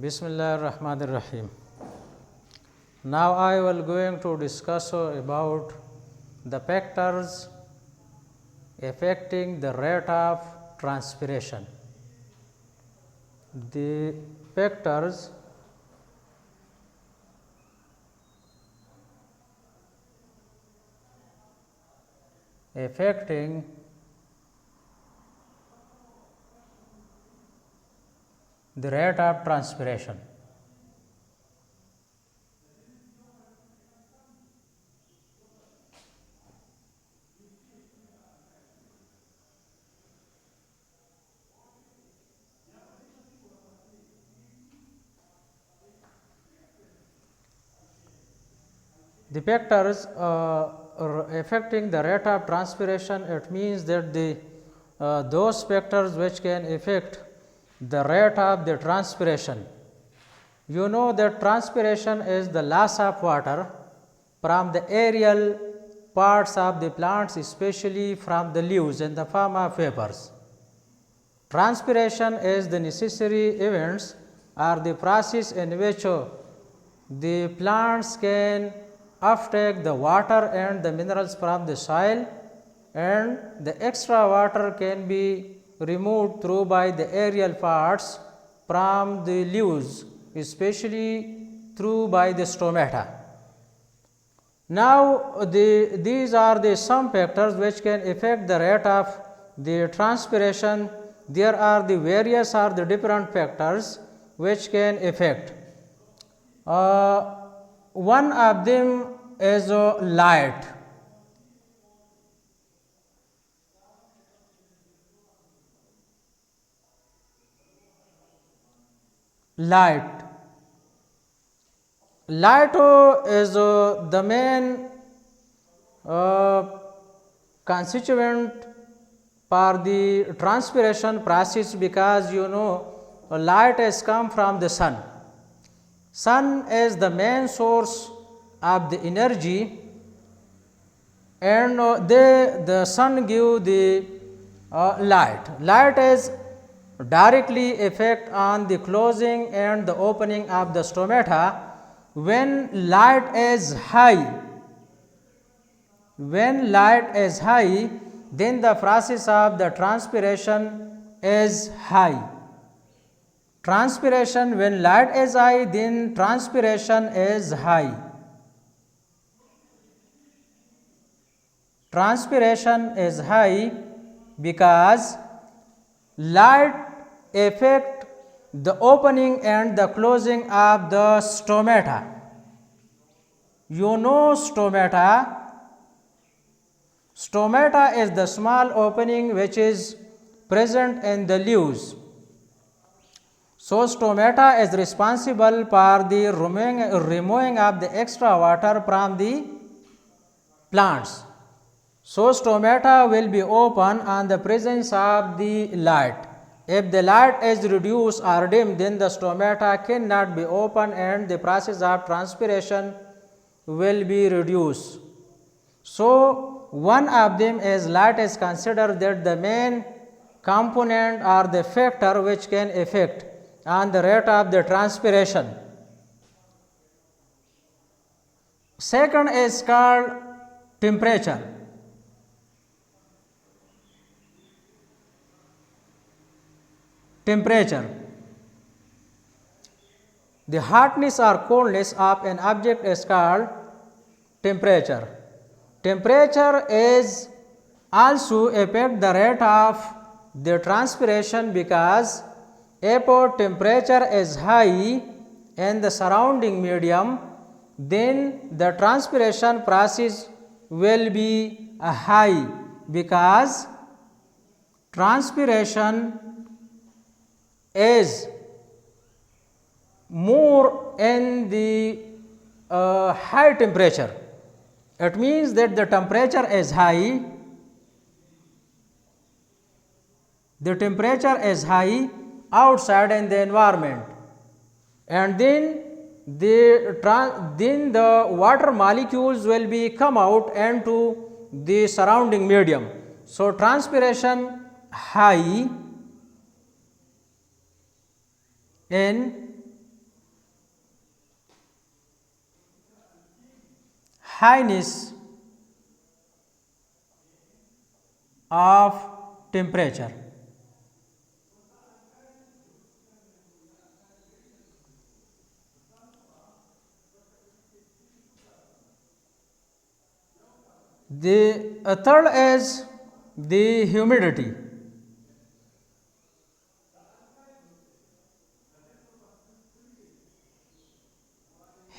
Bismillahirrahmanirrahim. Now I will going to discuss about the factors affecting the rate of transpiration. The factors affecting the rate of transpiration. The factors affecting the rate of transpiration, it means that those factors which can affect the rate of the transpiration. You know that transpiration is the loss of water from the aerial parts of the plants, especially from the leaves in the form of vapors. Transpiration is the necessary events or the process in which the plants can uptake the water and the minerals from the soil, and the extra water can be removed through by the aerial parts from the leaves, especially through by the stomata. Now, these are the some factors which can affect the rate of the transpiration. There are the various or the different factors which can affect. One of them is light. Light is the main constituent for the transpiration process, because you know light has come from the sun. Sun is the main source of the energy, and the sun give the light. Light is directly effect on the closing and the opening of the stomata. When light is high, then the process of the transpiration is high. Transpiration, when light is high, then transpiration is high. Transpiration is high because light affect the opening and the closing of the stomata. You know stomata. Stomata is the small opening which is present in the leaves. So stomata is responsible for the removing of the extra water from the plants. So stomata will be open on the presence of the light. If the light is reduced or dim, then the stomata cannot be open and the process of transpiration will be reduced. So one of them is light is considered that the main component or the factor which can affect on the rate of the transpiration. Second is called temperature. Temperature. The hotness or coldness of an object is called temperature. Temperature is also affect the rate of the transpiration, because if temperature is high in the surrounding medium, then the transpiration process will be high, because transpiration is more in the high temperature. It means that the temperature is high. The temperature is high outside in the environment, and then the water molecules will be come out into the surrounding medium. So transpiration high in highness of temperature. The third is the humidity.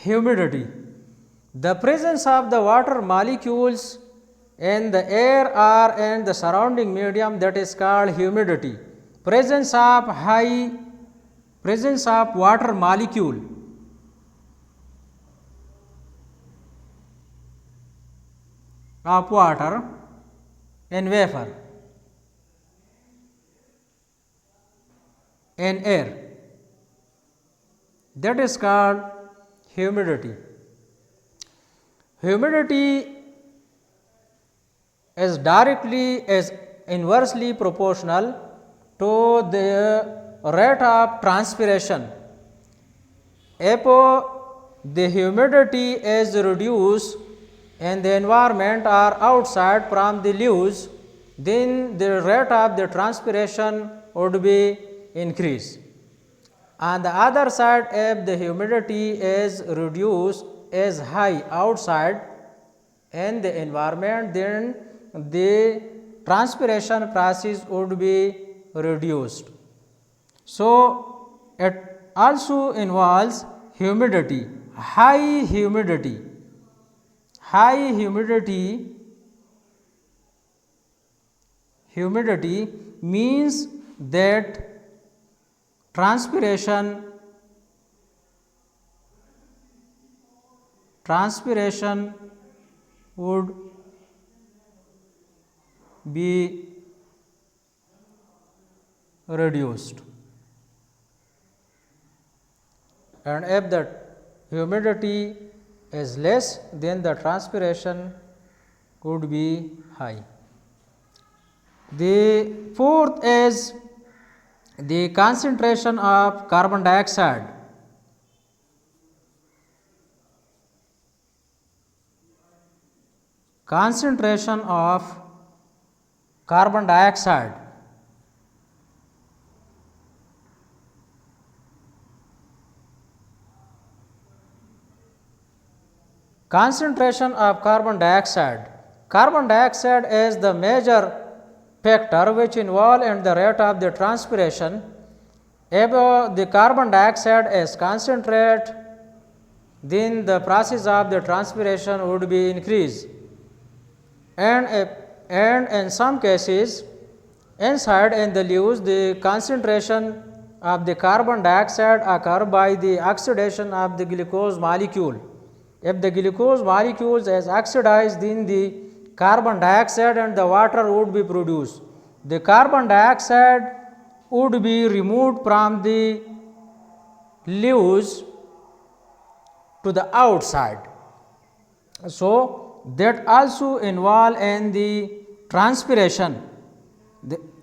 Humidity. The presence of the water molecules in the air or in the surrounding medium, that is called humidity. Presence of water molecule of water in vapor in air, that is called humidity. Humidity is inversely proportional to the rate of transpiration. If the humidity is reduced in the environment or outside from the leaves, then the rate of the transpiration would be increased. On the other side, if the humidity is reduced as high outside in the environment, then the transpiration process would be reduced. So, it also involves humidity. High humidity means that transpiration would be reduced, and if the humidity is less, then the transpiration would be high. The fourth is the concentration of carbon dioxide. Concentration of carbon dioxide. Concentration of carbon dioxide. Carbon dioxide is the major factor which involved in the rate of the transpiration. If the carbon dioxide is concentrate, then the process of the transpiration would be increased. And in some cases, inside in the leaves, the concentration of the carbon dioxide occur by the oxidation of the glucose molecule. If the glucose molecules is oxidized, then the carbon dioxide and the water would be produced. The carbon dioxide would be removed from the leaves to the outside. So, that also involve in the transpiration.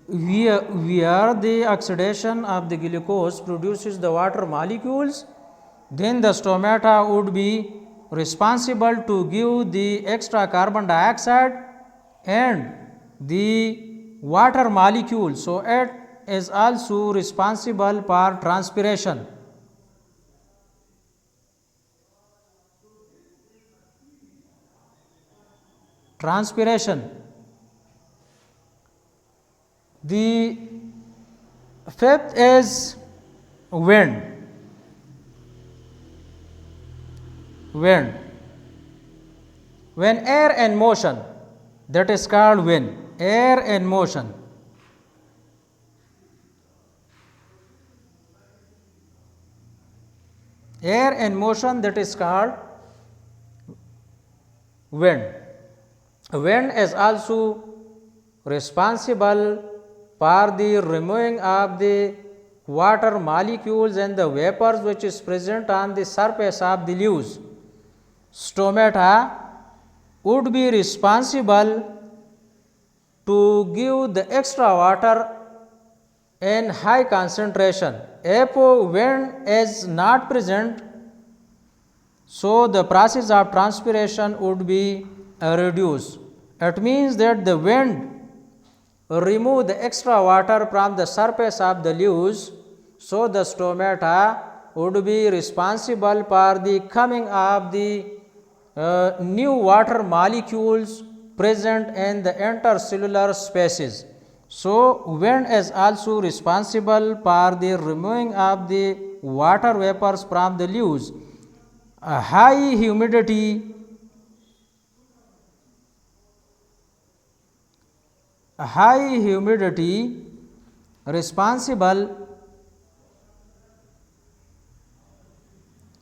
Where the oxidation of the glucose produces the water molecules, then the stomata would be responsible to give the extra carbon dioxide and the water molecule. So, it is also responsible for transpiration. The fifth is wind. When air in motion, that is called wind. Air in motion. Air in motion, that is called wind. Wind is also responsible for the removing of the water molecules and the vapors which is present on the surface of the leaves. Stomata would be responsible to give the extra water in high concentration. If wind is not present, So the process of transpiration would be reduced. It means that the wind remove the extra water from the surface of the leaves, so the stomata would be responsible for the coming of the new water molecules present in the intercellular spaces. So wind is also responsible for the removing of the water vapors from the leaves. A high humidity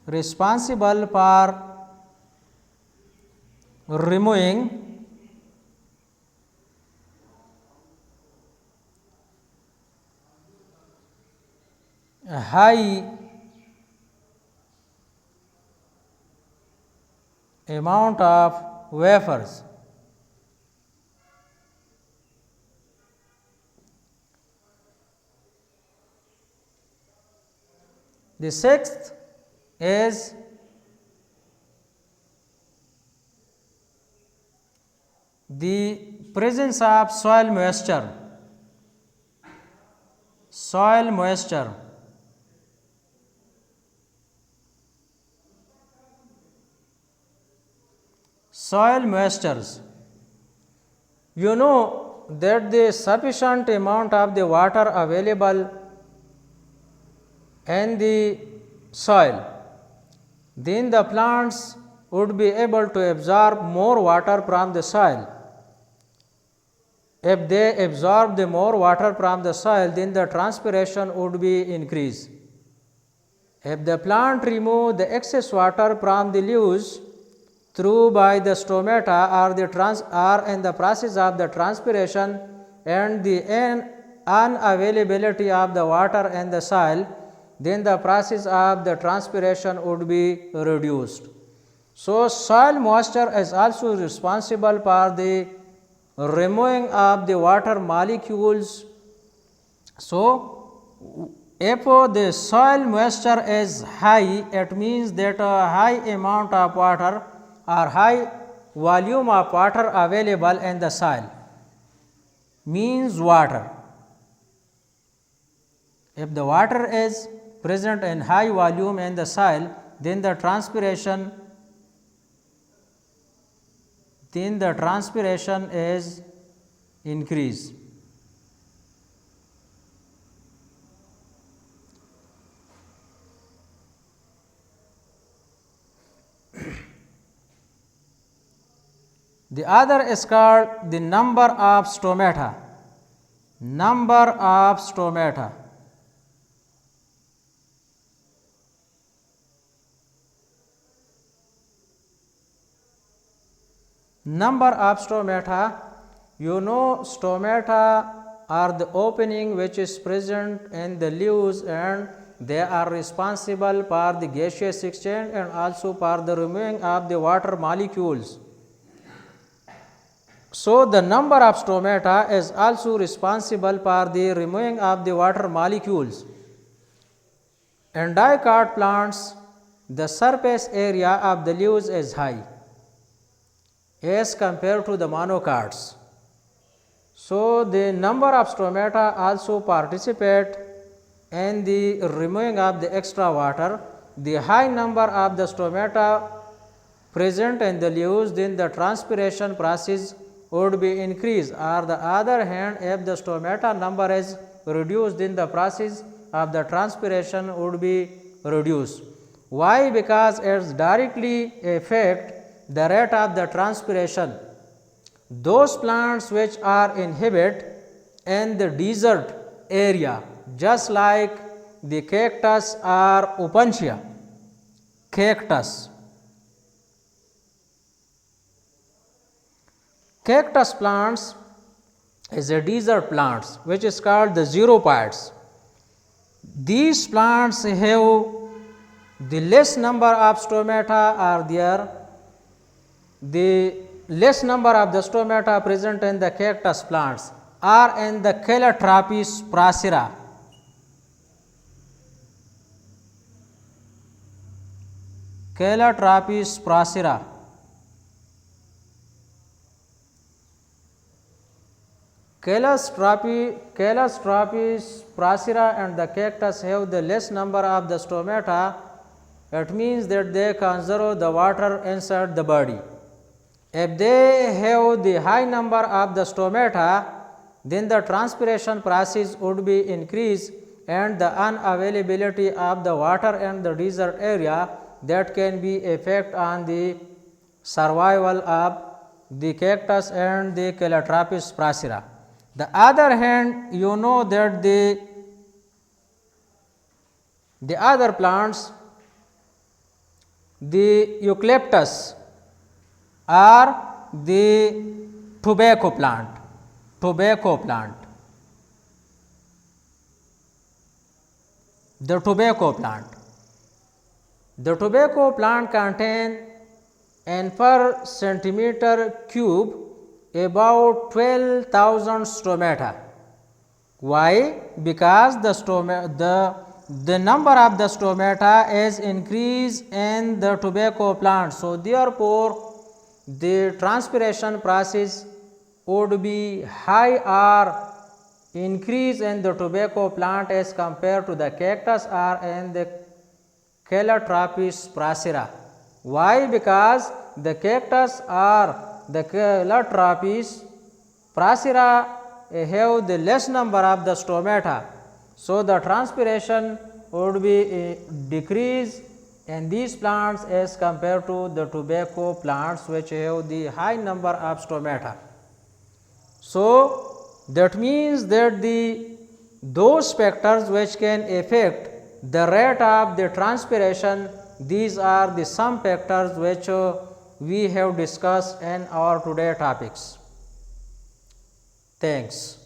responsible for removing a high amount of vapors. The sixth is the presence of soil moisture. Soil moistures. You know that the sufficient amount of the water available in the soil, then the plants would be able to absorb more water from the soil. If they absorb the more water from the soil, then the transpiration would be increased. If the plant remove the excess water from the leaves through by the stomata or in the process of the transpiration and the unavailability of the water in the soil, then the process of the transpiration would be reduced. So soil moisture is also responsible for the removing of the water molecules. So if the soil moisture is high, it means that a high amount of water or high volume of water available in the soil means water. If the water is present in high volume in the soil, then the transpiration is increased. The other is called the number of stomata. Number of stomata. Number of stomata, you know stomata are the opening which is present in the leaves, and they are responsible for the gaseous exchange and also for the removing of the water molecules. So the number of stomata is also responsible for the removing of the water molecules. In dicot plants, the surface area of the leaves is high as compared to the monocots. So the number of stomata also participate in the removing of the extra water. The high number of the stomata present in the leaves, then the transpiration process would be increased. On the other hand, if the stomata number is reduced, then the process of the transpiration would be reduced. Why? Because it directly affects the rate of the transpiration. Those plants which are inhabit in the desert area, just like the cactus or opuntia. Cactus plants is a desert plants which is called the xerophytes. These plants have the less number of stomata are there. The less number of the stomata present in the cactus plants are in the Calotropis procera. Calotropis procera. Calotropis procera and the cactus have the less number of the stomata. It means that they conserve the water inside the body. If they have the high number of the stomata, then the transpiration process would be increased and the unavailability of the water in the desert area that can be effect on the survival of the cactus and the Calotropis procera. The other hand, you know that the other plants, the eucalyptus or the tobacco plant. The tobacco plant contains and per centimeter cube about 12,000 stomata. Why? Because the number of the stomata is increased in the tobacco plant. So therefore, the transpiration process would be high or increase in the tobacco plant as compared to the cactus or in the Calotropis procera. Why? Because the cactus or the Calotropis procera have the less number of the stomata. So the transpiration would be decreased in these plants as compared to the tobacco plants which have the high number of stomata. So that means that those factors which can affect the rate of the transpiration, these are the some factors which we have discussed in our today topics. Thanks.